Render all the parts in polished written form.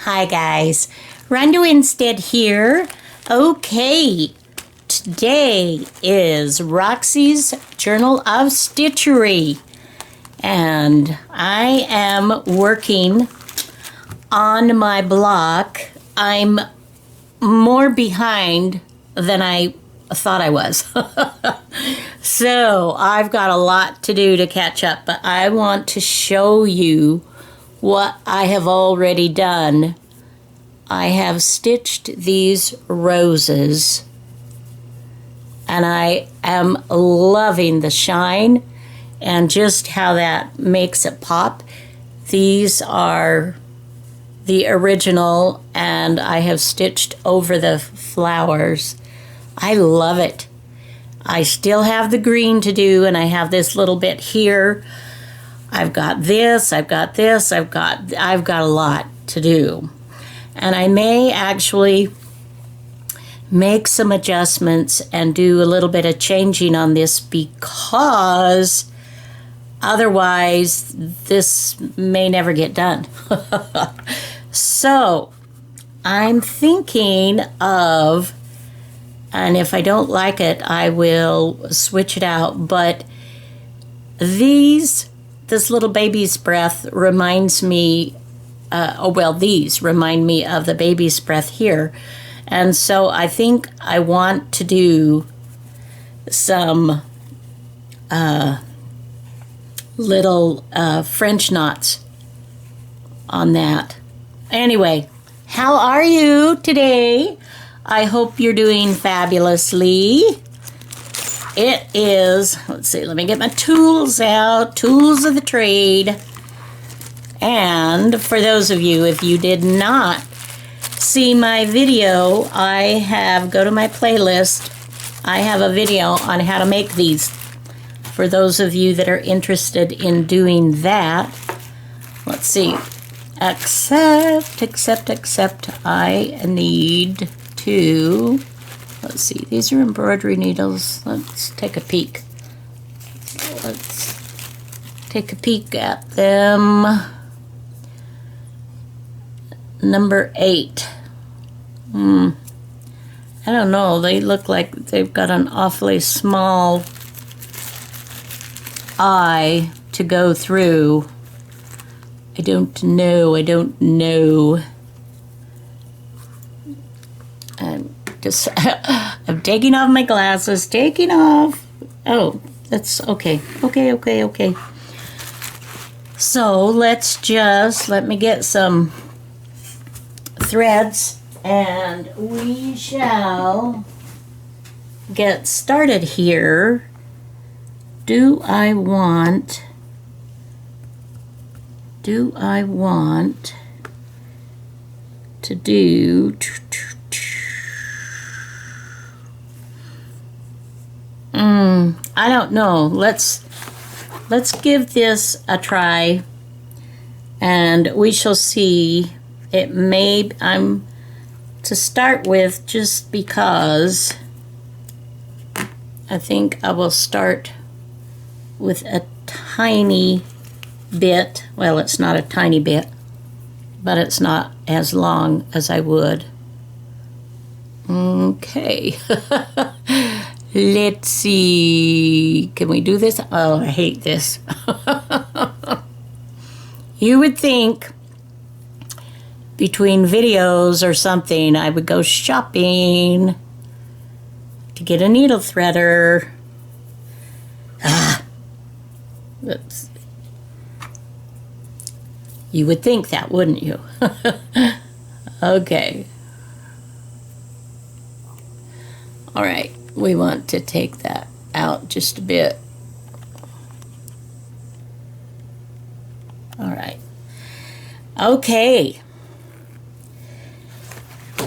Hi guys, Ronda Winstead here. Okay, today is Roxy's Journal of Stitchery, and I am working on my block. I'm more behind than I thought I was. So I've got a lot to do to catch up, but I want to show you what I have already done. I have stitched these roses and I am loving the shine and just how that makes it pop. These are the original and I have stitched over the flowers. I love it. I still have the green to do, and I have this little bit here. I've got this, I've got this, I've got a lot to do. And I may actually make some adjustments and do a little bit of changing on this, because otherwise this may never get done. So I'm thinking of, and if I don't like it, I will switch it out, but this little baby's breath reminds me, these remind me of the baby's breath here. And so I think I want to do some little French knots on that. Anyway, how are you today? I hope you're doing fabulously. It is, let's see, let me get my tools out, tools of the trade. And for those of you, if you did not see my video, go to my playlist. I have a video on how to make these. For those of you that are interested in doing that, let's see, except I need to, let's see, these are embroidery needles. Let's take a peek. Let's take a peek at them. Number 8. I don't know, they look like they've got an awfully small eye to go through. I don't know. I'm taking off my glasses, taking off. Oh, that's okay. Okay. So let me get some threads and we shall get started here. Do I want to do I don't know. Let's give this a try and we shall see. It may, I'm to start with, just because I think I will start with a tiny bit. Well, it's not a tiny bit, but it's not as long as I would. Okay. Let's see. Can we do this? Oh, I hate this. You would think between videos or something I would go shopping to get a needle threader. Oops. You would think that, wouldn't you? Okay. All right. We want to take that out just a bit. All right. Okay.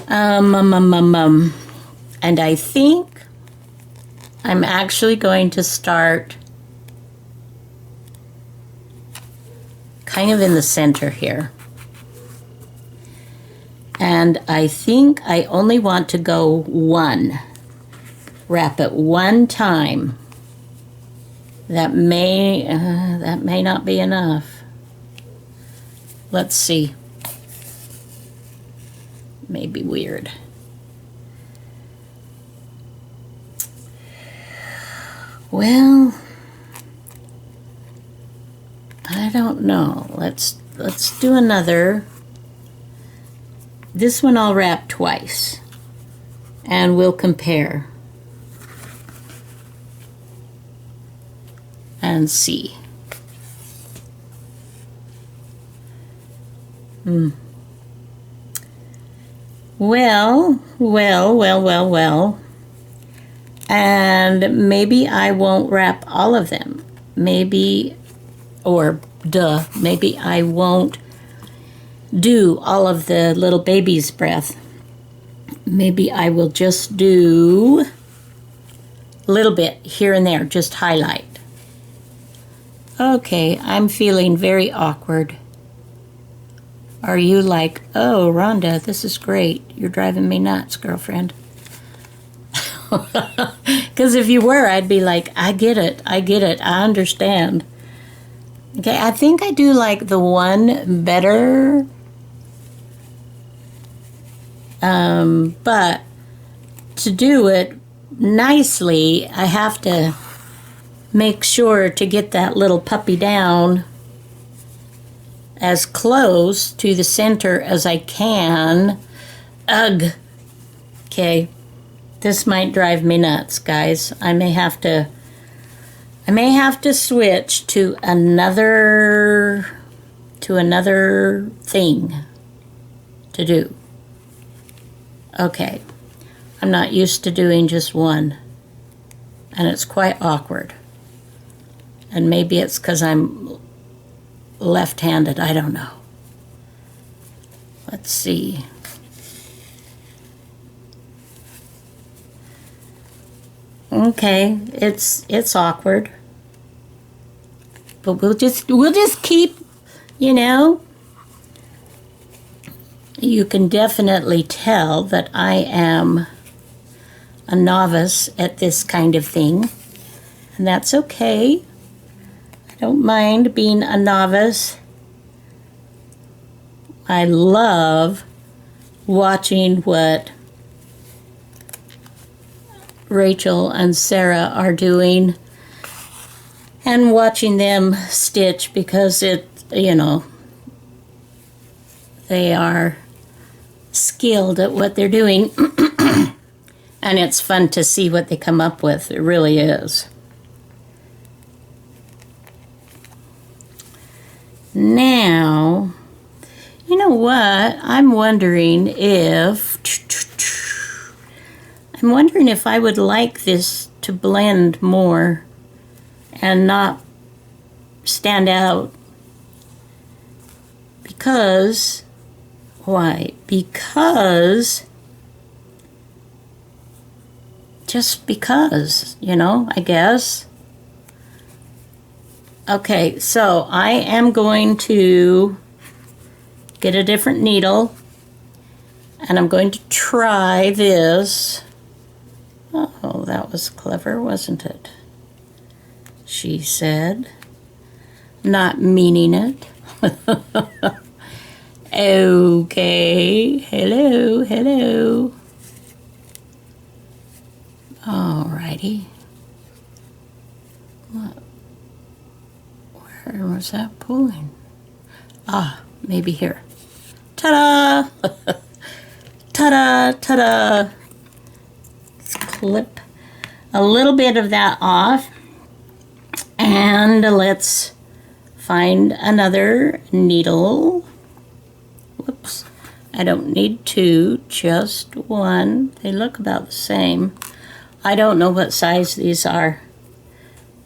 And I think I'm actually going to start kind of in the center here. And I think I only want to go one. Wrap it one time. That may not be enough. Let's see. may be weird. Well, I don't know. Let's do another. This one I'll wrap twice, and we'll compare and see. Well. And maybe I won't wrap all of them. Maybe I won't do all of the little baby's breath. Maybe I will just do a little bit here and there, just highlight. Okay, I'm feeling very awkward. Are you like, oh, Rhonda, this is great. You're driving me nuts, girlfriend. Because if you were, I'd be like, I get it, I understand. Okay, I think I do like the one better. But to do it nicely, I have to make sure to get that little puppy down as close to the center as I can. Ugh. Okay. This might drive me nuts, guys. I may have to switch to another thing to do. Okay. I'm not used to doing just one. And it's quite awkward. And maybe it's because I'm left-handed. I don't know. Let's see. Okay, it's awkward. But we'll just keep, you know. You can definitely tell that I am a novice at this kind of thing. And that's okay. I don't mind being a novice. I love watching what Rachel and Sarah are doing and watching them stitch, because it, you know, they are skilled at what they're doing. And it's fun to see what they come up with. It really is. Now, you know what? I'm wondering if I would like this to blend more and not stand out. Because, why? Because, just because, you know, I guess. Okay, so I am going to get a different needle, and I'm going to try this. Oh, that was clever, wasn't it? She said, not meaning it. Okay, hello. Alrighty. What? Where was that pulling? Ah, maybe here. Ta-da! Ta-da, ta-da! Let's clip a little bit of that off. And let's find another needle. Whoops. I don't need two, just one. They look about the same. I don't know what size these are.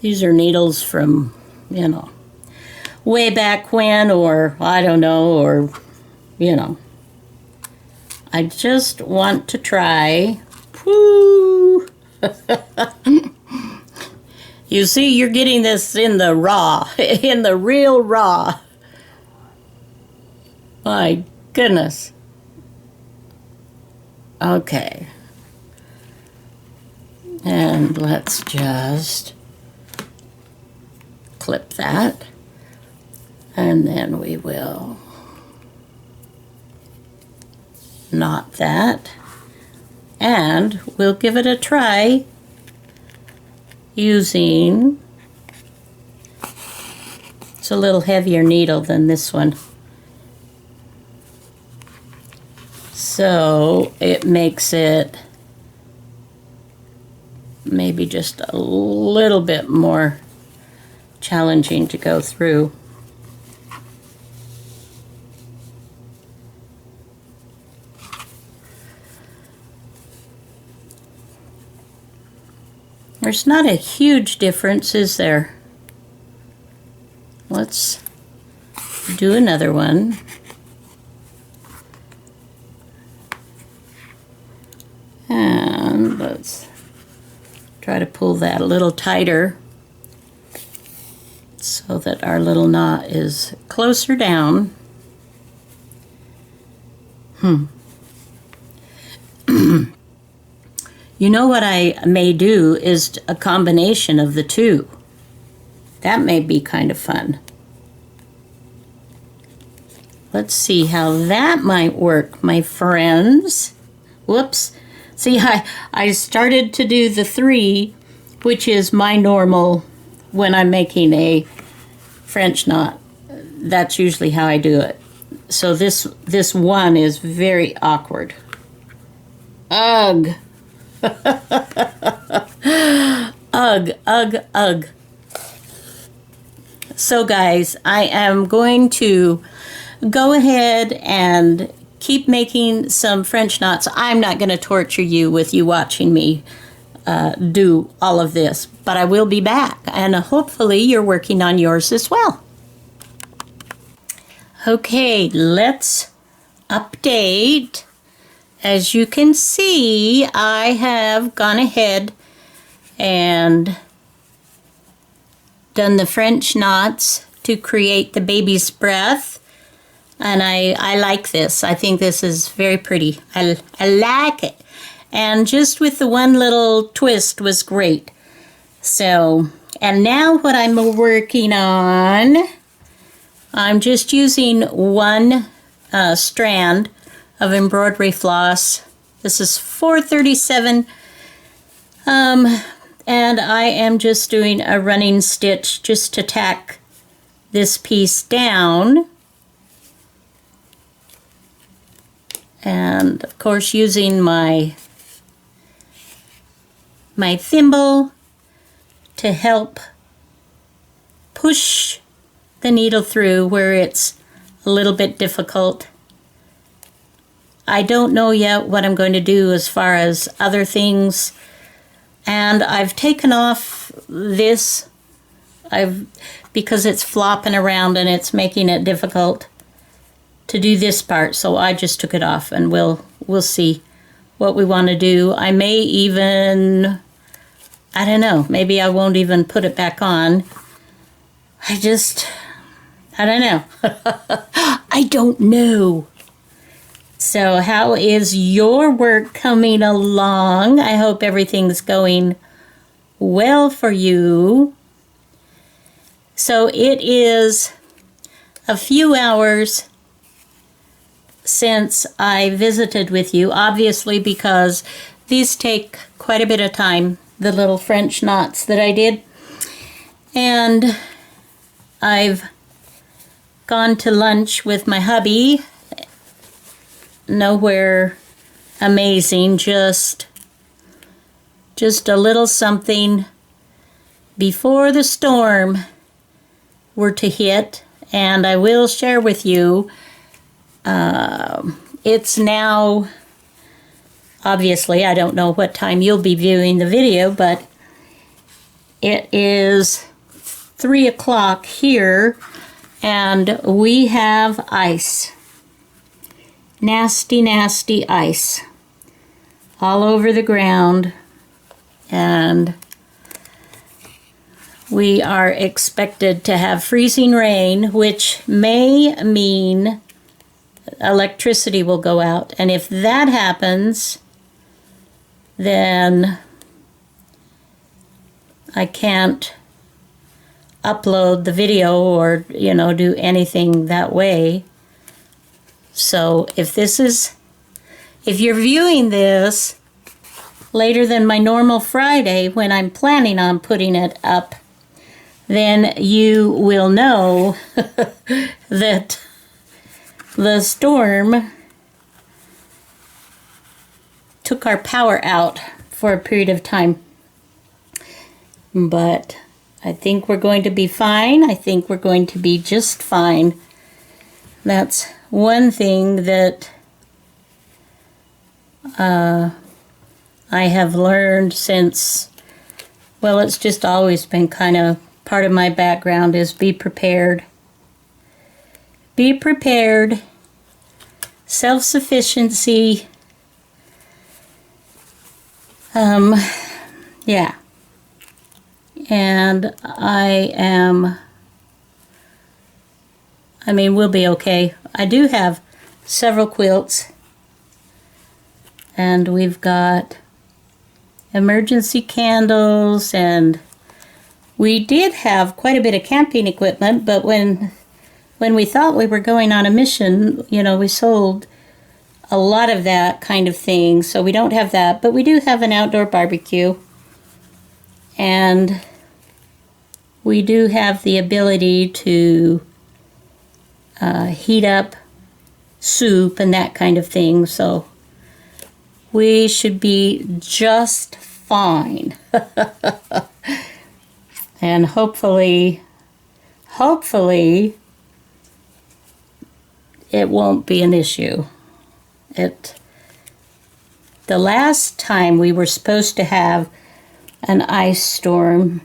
These are needles from, you know, way back when, or I don't know, or, you know. I just want to try. Woo! You see, you're getting this in the raw, in the real raw. My goodness. Okay. And let's just clip that. And then we will knot that, and we'll give it a try using, it's a little heavier needle than this one, so it makes it maybe just a little bit more challenging to go through. There's not a huge difference, is there? Let's do another one. And let's try to pull that a little tighter so that our little knot is closer down. You know what I may do is a combination of the two. That may be kind of fun. Let's see how that might work, my friends. Whoops. See, I started to do the 3, which is my normal when I'm making a French knot. That's usually how I do it. So this 1 is very awkward. Ugh. Ugh, ugh, ugh. So guys, I am going to go ahead and keep making some French knots. I'm not going to torture you with you watching me do all of this, but I will be back, and hopefully you're working on yours as well. Okay, let's update. As you can see, I have gone ahead and done the French knots to create the baby's breath, and I like this. I think this is very pretty. I like it, and just with the one little twist was great. So, and now what I'm working on, I'm just using one strand of embroidery floss. This is 437, and I am just doing a running stitch just to tack this piece down, and of course using my thimble to help push the needle through where it's a little bit difficult. I don't know yet what I'm going to do as far as other things, and I've taken off this because it's flopping around and it's making it difficult to do this part, so I just took it off, and we'll see what we want to do. I may even, I don't know, maybe I won't even put it back on. I don't know. I don't know. So how is your work coming along? I hope everything's going well for you. So it is a few hours since I visited with you, obviously because these take quite a bit of time, the little French knots that I did. And I've gone to lunch with my hubby. Nowhere amazing, just a little something before the storm were to hit, and I will share with you. It's now, obviously, I don't know what time you'll be viewing the video, but it is 3 o'clock here, and we have ice. Nasty, nasty ice all over the ground, and we are expected to have freezing rain, which may mean electricity will go out, and if that happens, then I can't upload the video or, do anything that way. So if this is if you're viewing this later than my normal Friday when I'm planning on putting it up, then you will know that the storm took our power out for a period of time. But I think we're going to be fine. I think we're going to be just fine. That's one thing that I have learned since, well, it's just always been kind of part of my background, is be prepared. Be prepared. Self-sufficiency. Yeah. And we'll be okay. I do have several quilts. And we've got emergency candles, and we did have quite a bit of camping equipment, but when we thought we were going on a mission, we sold a lot of that kind of thing, so we don't have that, but we do have an outdoor barbecue, and we do have the ability to heat up soup and that kind of thing, so we should be just fine. And hopefully it won't be an issue. The last time we were supposed to have an ice storm,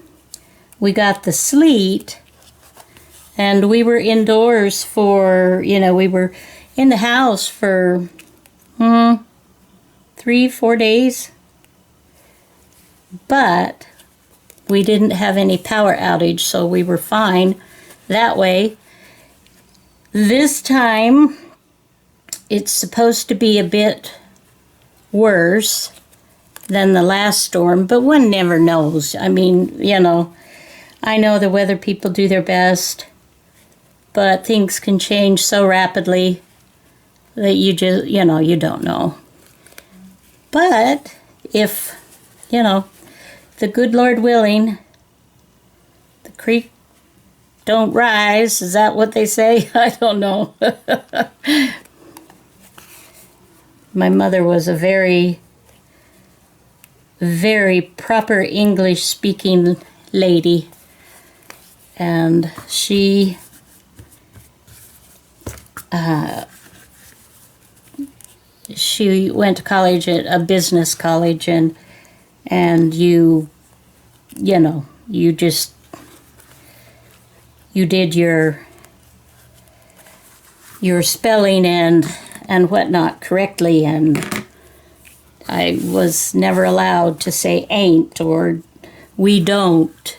we got the sleet, and we were indoors for, we were in the house for 3-4 days, but we didn't have any power outage, so we were fine that way. This time, it's supposed to be a bit worse than the last storm, but one never knows. I know the weather people do their best, but things can change so rapidly that you just, you don't know. But if, the good Lord willing, the creek don't rise, is that what they say? I don't know. My mother was a very, very proper English-speaking lady, and she went to college at a business college, and you did your spelling and whatnot correctly, and I was never allowed to say ain't or we don't,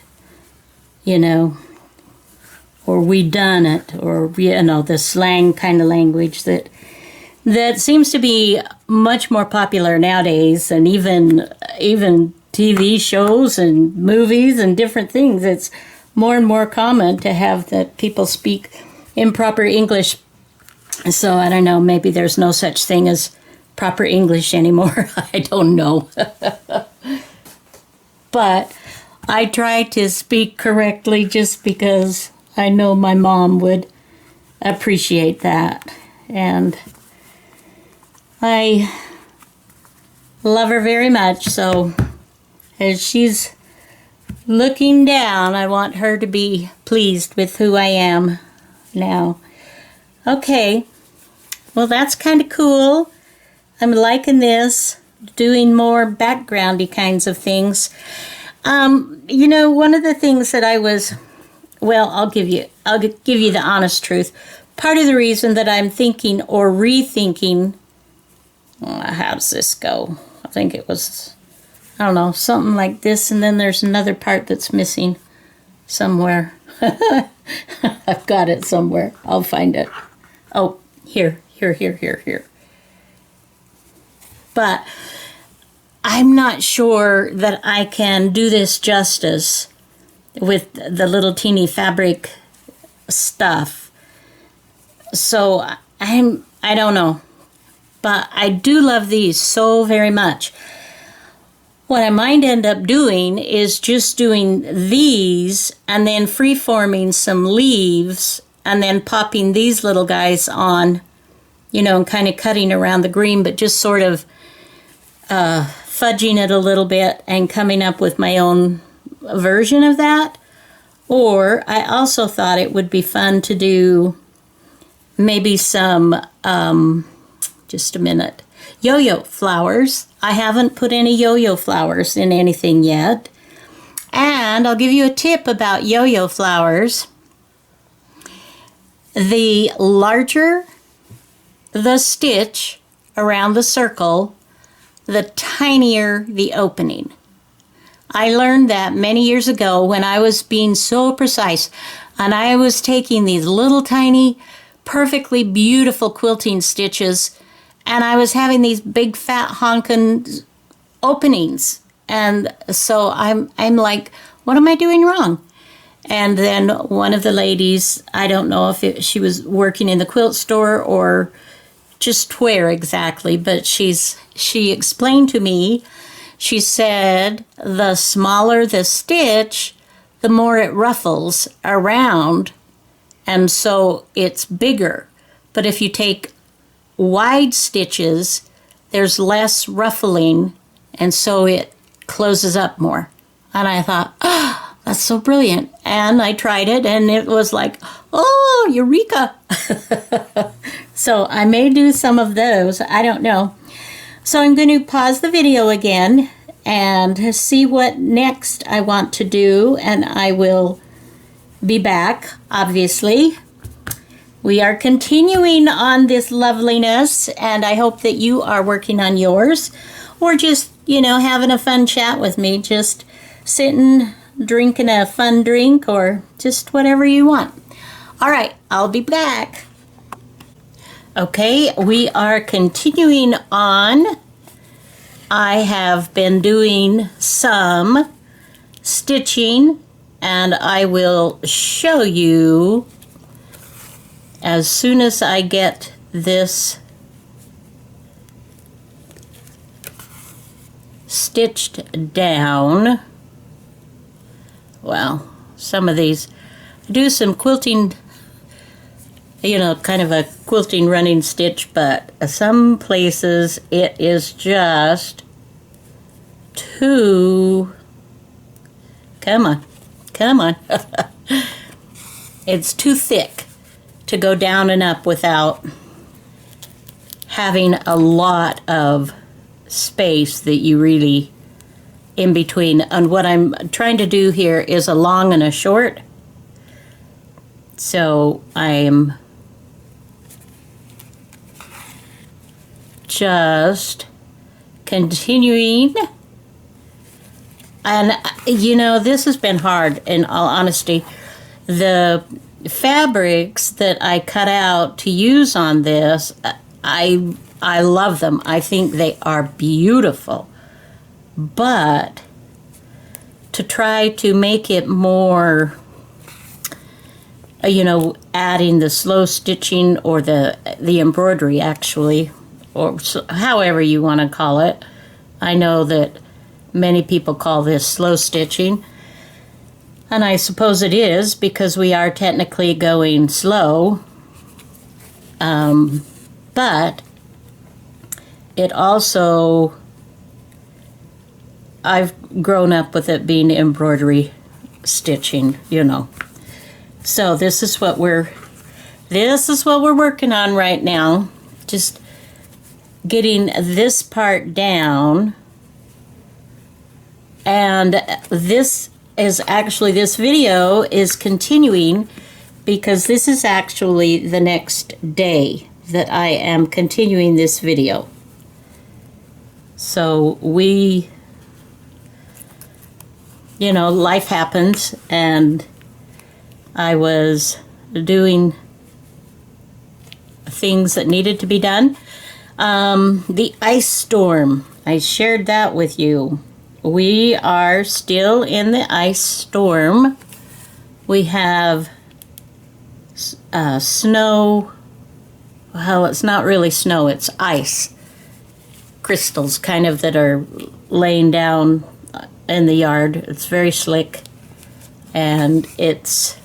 or we done it, or the slang kind of language that seems to be much more popular nowadays, and even TV shows and movies and different things. It's more and more common to have that people speak improper English. So I don't know, maybe there's no such thing as proper English anymore. I don't know. But I try to speak correctly just because I know my mom would appreciate that. And I love her very much, so as she's looking down, I want her to be pleased with who I am now. Okay, well, that's kind of cool. I'm liking this, doing more backgroundy kinds of things. One of the things that I was, I'll give you the honest truth. Part of the reason that I'm thinking or rethinking, how does this go? I think it was, I don't know, something like this, and then there's another part that's missing somewhere. I've got it somewhere. I'll find it. Oh, here. But I'm not sure that I can do this justice with the little teeny fabric stuff. So I don't know. But I do love these so very much. What I might end up doing is just doing these and then free-forming some leaves and then popping these little guys on, and kind of cutting around the green, but just sort of fudging it a little bit and coming up with my own version of that. Or I also thought it would be fun to do maybe some, just a minute, yo-yo flowers. I haven't put any yo-yo flowers in anything yet. And I'll give you a tip about yo-yo flowers. The larger the stitch around the circle, the tinier the opening. I learned that many years ago when I was being so precise, and I was taking these little tiny, perfectly beautiful quilting stitches, and I was having these big fat honkin' openings. And so I'm like, what am I doing wrong? And then one of the ladies, I don't know if she was working in the quilt store or just where exactly, but she explained to me, she said, the smaller the stitch, the more it ruffles around, and so it's bigger. But if you take wide stitches, there's less ruffling, and so it closes up more. And I thought, oh, that's so brilliant. And I tried it, and it was like, oh, eureka. So I may do some of those. I don't know. So I'm going to pause the video again and see what next I want to do, and I will be back, obviously. We are continuing on this loveliness, and I hope that you are working on yours, or just, having a fun chat with me, just sitting, drinking a fun drink, or just whatever you want. All right, I'll be back. Okay, we are continuing on. I have been doing some stitching, and I will show you as soon as I get this stitched down. Well, some of these, I do some quilting, kind of a quilting running stitch, but some places it is just too, come on, it's too thick to go down and up without having a lot of space that you really in between. And what I'm trying to do here is a long and a short. So I'm just continuing. And, this has been hard, in all honesty. The fabrics that I cut out to use on this, I love them. I think they are beautiful. But to try to make it more, adding the slow stitching or the embroidery, actually, or however you want to call it. I know that many people call this slow stitching, and I suppose it is because we are technically going slow, but it also, I've grown up with it being embroidery stitching, So this is what we're working on right now. Just getting this part down. And this video is continuing because this is actually the next day that I am continuing this video. So life happens, and I was doing things that needed to be done. The ice storm, I shared that with you. We are still in the ice storm. We have snow well, it's not really snow, it's ice crystals kind of that are laying down in the yard. It's very slick, and it's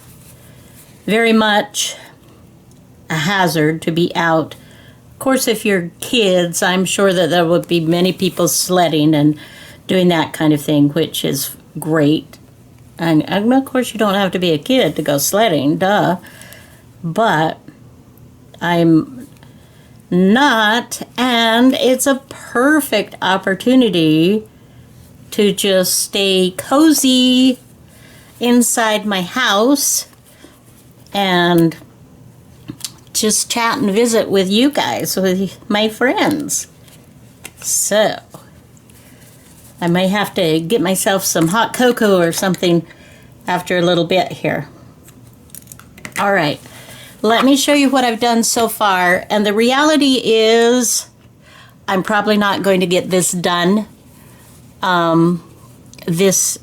very much a hazard to be out. Of course, if you're kids, I'm sure that there would be many people sledding and doing that kind of thing, which is great. And of course, you don't have to be a kid to go sledding, duh. But I'm not, and it's a perfect opportunity to just stay cozy inside my house and just chat and visit with you guys, with my friends. So I may have to get myself some hot cocoa or something after a little bit here. All right, let me show you what I've done so far. And the reality is I'm probably not going to get this done, this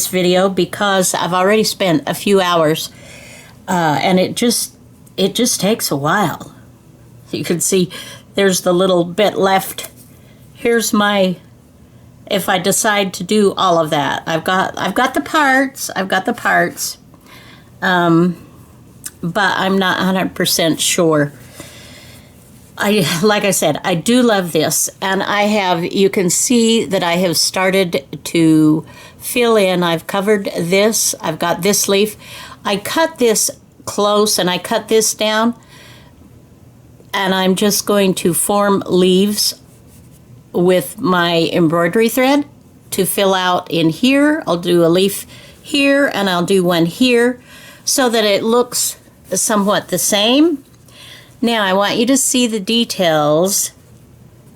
video, because I've already spent a few hours, and it just takes a while. You can see there's the little bit left. Here's my, if I decide to do all of that, I've got the parts, but I'm not 100% sure. Like I said, I do love this, and you can see that I have started to fill in. I've covered this, I've got this leaf. I cut this close and I cut this down, and I'm just going to form leaves with my embroidery thread to fill out in here. I'll do a leaf here and I'll do one here so that it looks somewhat the same. Now I want you to see the details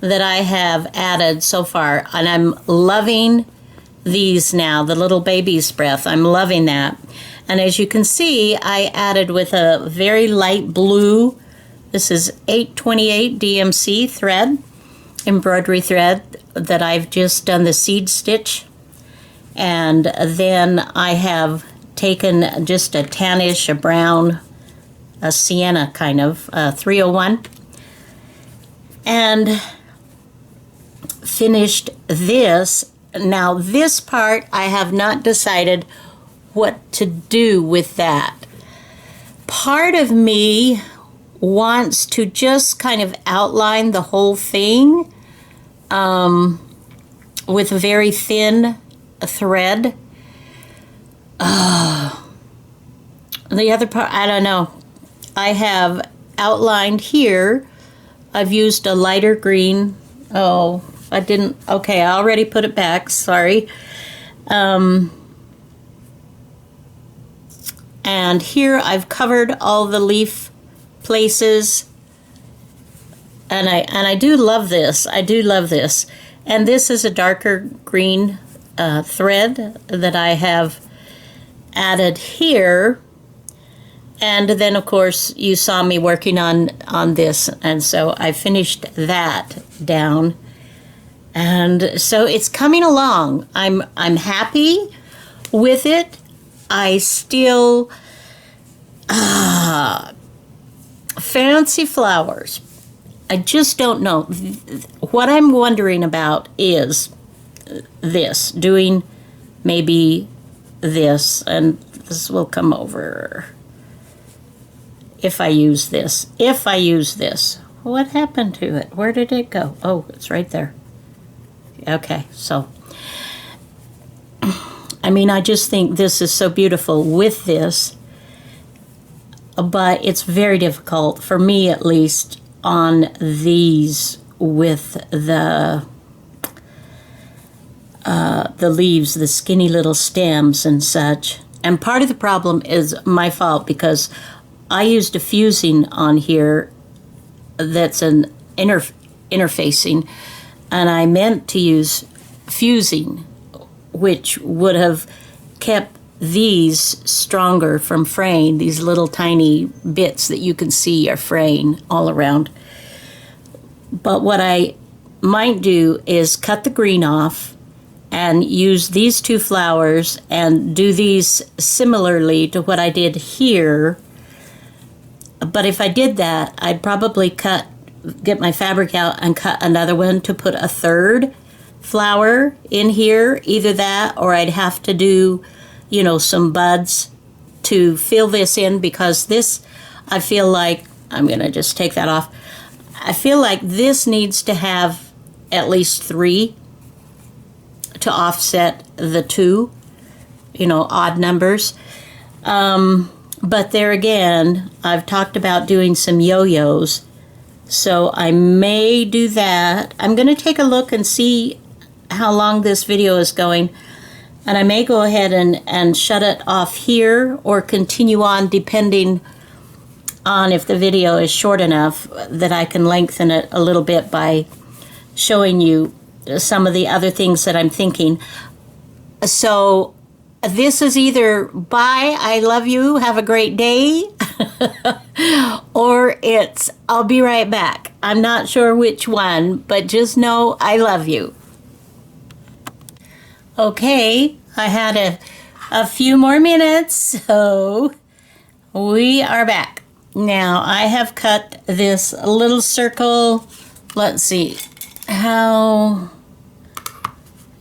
that I have added so far, and I'm loving these now, the little baby's breath. I'm loving that. And as you can see, I added with a very light blue, this is 828 DMC thread, embroidery thread, that I've just done the seed stitch. And then I have taken just a tannish, a brown, a sienna kind of, 301, and finished this. Now this part, I have not decided what to do with that. Part of me wants to just kind of outline the whole thing with a very thin thread. The other part, I don't know. I have outlined here. I've used a lighter green. Oh, I didn't. Okay, I already put it back. Sorry. And here I've covered all the leaf places. And I do love this. I do love this. And this is a darker green thread that I have added here. And then, of course, you saw me working on this, and so I finished that down. And so it's coming along. I'm happy with it. I still fancy flowers. I just don't know. What I'm wondering about is this, doing maybe this, and this will come over. If I use this, what happened to it? Where did it go? Oh, it's right there. Okay, so, I mean, I just think this is so beautiful with this, but it's very difficult, for me at least, on these with the leaves, the skinny little stems and such. And part of the problem is my fault, because I used a fusing on here that's an interfacing, and I meant to use fusing, which would have kept these stronger from fraying. These little tiny bits that you can see are fraying all around. But what I might do is cut the green off and use these two flowers and do these similarly to what I did here, But if I did that, I'd probably get my fabric out and cut another one to put a third flower in here. Either that, or I'd have to do, you know, some buds to fill this in, because this, I feel like, I'm going to just take that off. I feel like this needs to have at least 3 to offset the 2, you know, odd numbers. But there again, I've talked about doing some yo-yos, so I may do that. I'm going to take a look and see how long this video is going, and I may go ahead and shut it off here or continue on, depending on if the video is short enough that I can lengthen it a little bit by showing you some of the other things that I'm thinking. So this is either bye, I love you, have a great day, or it's I'll be right back. I'm not sure which one, but just know I love you. Okay, I had a few more minutes, so we are back. Now I have cut this little circle. Let's see how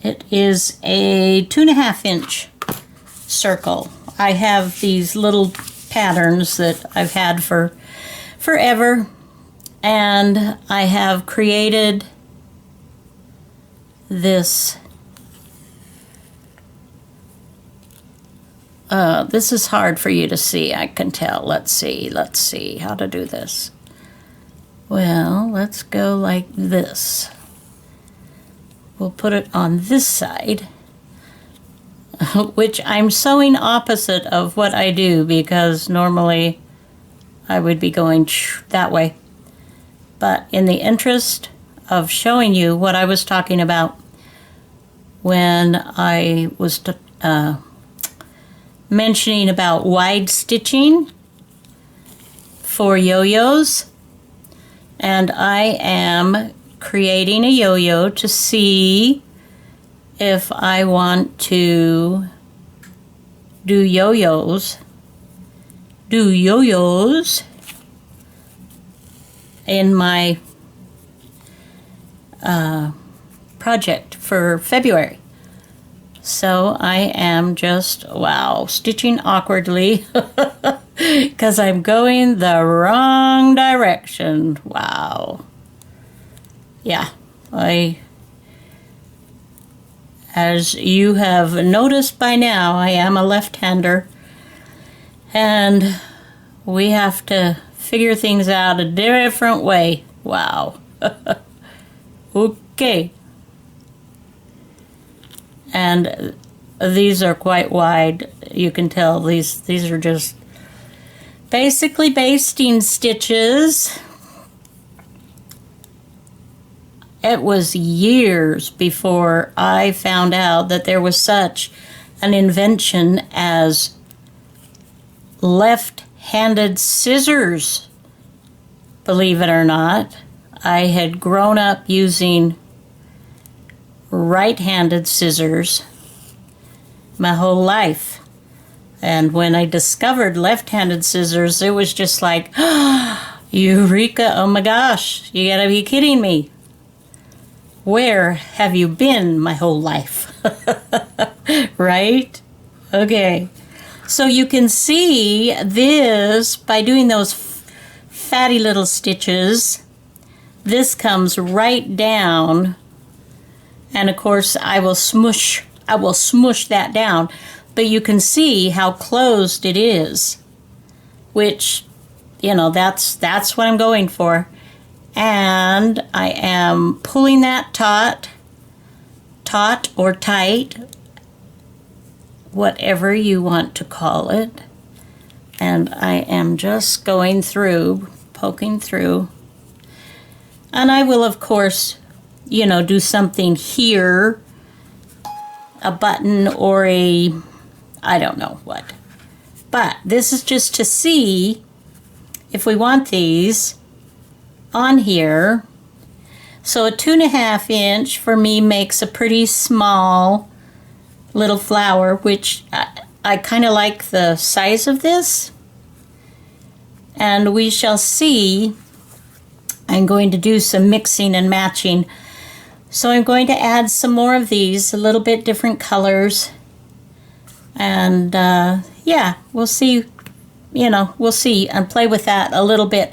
it is, a 2.5 inch circle. I have these little patterns that I've had for forever, and I have created this. This is hard for you to see, I can tell. Let's see how to do this. Well, let's go like this. We'll put it on this side, which I'm sewing opposite of what I do, because normally I would be going that way. But in the interest of showing you what I was talking about when I was mentioning about wide stitching for yo-yos, and I am creating a yo-yo to see if I want to do yo-yos in my project for February. So I am just, wow, stitching awkwardly because I'm going the wrong direction. Wow. Yeah, as you have noticed by now, I am a left-hander, and we have to figure things out a different way. Wow. Okay. And these are quite wide. You can tell these are just basically basting stitches. It was years before I found out that there was such an invention as left-handed scissors. Believe it or not, I had grown up using right-handed scissors my whole life. And when I discovered left-handed scissors, it was just like, Eureka, oh my gosh, you gotta be kidding me. Where have you been my whole life? Right? Okay. So you can see this by doing those fatty little stitches. This comes right down, and of course I will smush that down, but you can see how closed it is, which, you know, that's what I'm going for. And I am pulling that taut or tight, whatever you want to call it, and I am just going through, poking through, and I will of course, you know, do something here, a button or a, I don't know what, but this is just to see if we want these on here. So a 2.5 inch for me makes a pretty small little flower, which I kind of like the size of this. and we shall see. I'm going to do some mixing and matching. So I'm going to add some more of these, a little bit different colors. And yeah, we'll see, we'll see and play with that a little bit.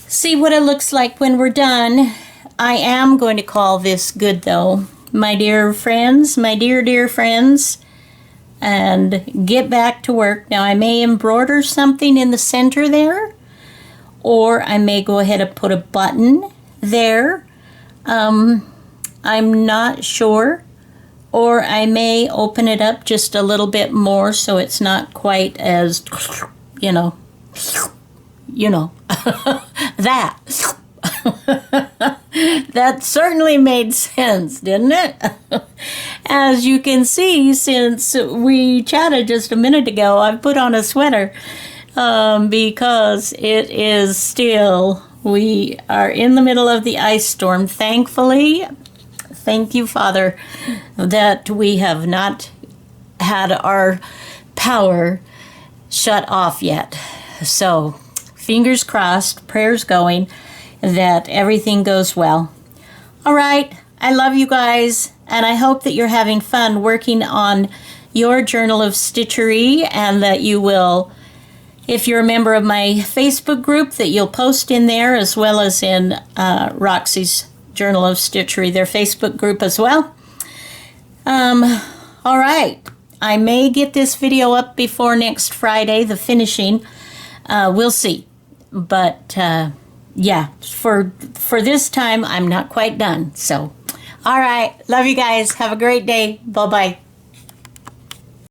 See what it looks like when we're done. I am going to call this good though, my dear friends, my dear friends, and get back to work. Now I may embroider something in the center there, or I may go ahead and put a button there. I'm not sure. Or I may open it up just a little bit more so it's not quite as, that. That certainly made sense, didn't it? As you can see, since we chatted just a minute ago, I've put on a sweater because it is still, we are in the middle of the ice storm. Thankfully, thank you, Father, that we have not had our power shut off yet. So, fingers crossed, prayers going, that everything goes well. All right, I love you guys, and I hope that you're having fun working on your journal of stitchery, and that you will, if you're a member of my Facebook group, that you'll post in there as well as in Roxy's Journal of Stitchery, their Facebook group as well. All right, I may get this video up before next Friday, the finishing. We'll see. But yeah, for this time, I'm not quite done. So, all right, love you guys. Have a great day. Bye-bye.